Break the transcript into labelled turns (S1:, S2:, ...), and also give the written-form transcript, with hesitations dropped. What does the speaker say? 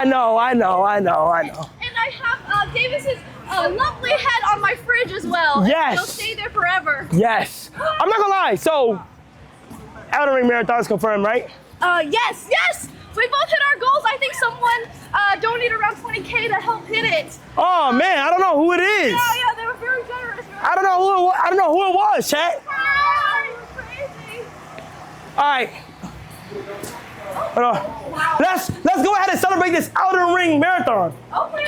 S1: I know.
S2: And I have Davis's lovely head on my fridge as well.
S1: Yes.
S2: It'll stay there forever.
S1: Yes. I'm not gonna lie. So, Elden Ring Marathon's confirmed, right?
S2: Yes. We both hit our goals. I think someone donated around 20K to help hit it.
S1: Oh man, I don't know who it is.
S2: Yeah, they were very generous.
S1: I don't know who it was, chat.
S2: Crazy.
S1: All right. Hold on. Let's go ahead and celebrate this Elden Ring Marathon.
S2: Okay.